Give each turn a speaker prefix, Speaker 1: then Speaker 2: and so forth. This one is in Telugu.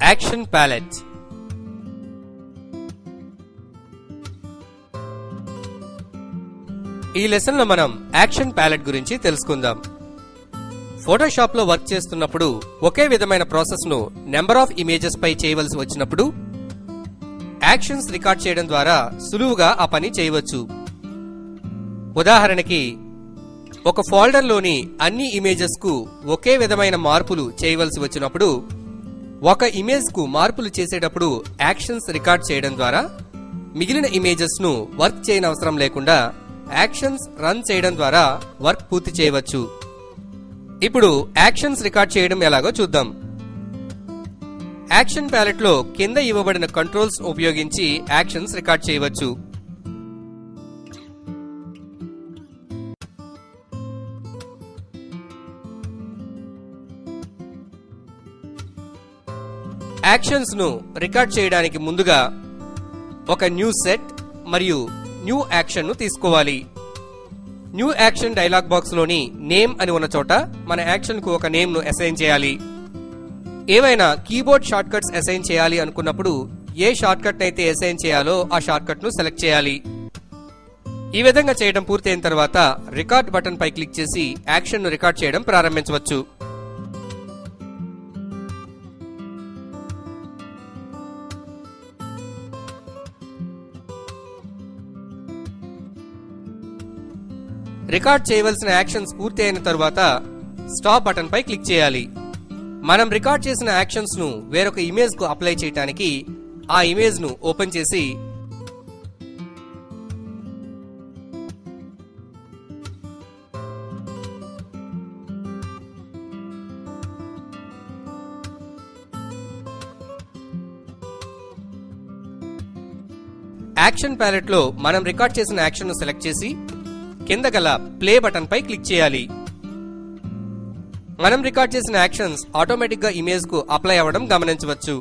Speaker 1: Action palette. ఈ లెసన్ లో మనం యాక్షన్ ప్యాలెట్ గురించి తెలుసుకుందాం. ఫోటోషాప్ లో వర్క్ చేస్తున్నప్పుడు ఒకే విధమైన ప్రాసెస్ ను నెంబర్ ఆఫ్ ఇమేజెస్ పై చేయవలసి వచ్చినప్పుడు యాక్షన్స్ రికార్డ్ చేయడం ద్వారా సులువుగా ఆ పని చేయవచ్చు. ఉదాహరణకి ఒక ఫోల్డర్ లోని అన్ని ఇమేజెస్ కు ఒకే విధమైన మార్పులు చేయవలసి వచ్చినప్పుడు ఒక ఇమేజ్ కు మార్పులు చేసేటప్పుడు యాక్షన్స్ రికార్డ్ చేయడం ద్వారా మిగిలిన ఇమేజెస్ ను వర్క్ చేయనవసరం లేకుండా యాక్షన్స్ రన్ చేయడం ద్వారా వర్క్ పూర్తి చేయవచ్చు. ఇప్పుడు యాక్షన్స్ రికార్డ్ చేయడం ఎలాగో చూద్దాం. యాక్షన్ ప్యాలెట్ లో కింద ఇవ్వబడిన కంట్రోల్స్ ఉపయోగించి యాక్షన్స్ రికార్డ్ చేయవచ్చు. యాక్షన్స్ ను రికార్డ్ చేయడానికి ముందుగా ఒక న్యూ సెట్ మరియు న్యూ యాక్షన్ ను తీసుకోవాలి. న్యూ యాక్షన్ డైలాగ్ బాక్స్ లోని నేమ్ అని ఉన్న చోట మన యాక్షన్ కు ఒక నేమ్ ను అసైన్ చేయాలి. ఏవైనా కీబోర్డ్ షార్ట్ కట్స్ అసైన్ చేయాలి అనుకున్నప్పుడు ఏ షార్ట్ కట్ అయితే అసైన్ చేయాలో ఆ షార్ట్ కట్ ను సెలెక్ట్ చేయాలి. ఈ విధంగా చేయడం పూర్తయిన తర్వాత రికార్డ్ బటన్ పై క్లిక్ చేసి యాక్షన్ ను రికార్డ్ చేయడం ప్రారంభించవచ్చు. రికార్డ్ చేయవలసిన యాక్షన్స్ పూర్తి అయిన తరువాత స్టాప్ బటన్ పై క్లిక్ చేయాలి. మనం రికార్డ్ చేసిన యాక్షన్స్ ను వేరొక ఇమేజ్ కు అప్లై చేయడానికి ఆ ఇమేజ్ ను ఓపెన్ చేసి యాక్షన్ ప్యాలెట్ లో మనం రికార్డ్ చేసిన యాక్షన్ ను సెలెక్ట్ చేసి కింద గల ప్లే బటన్ పై క్లిక్ చేయాలి. మనం రికార్డ్ చేసిన యాక్షన్స్ ఆటోమేటిక్ గా ఇమేజ్ కు అప్లై అవ్వడం గమనించవచ్చు.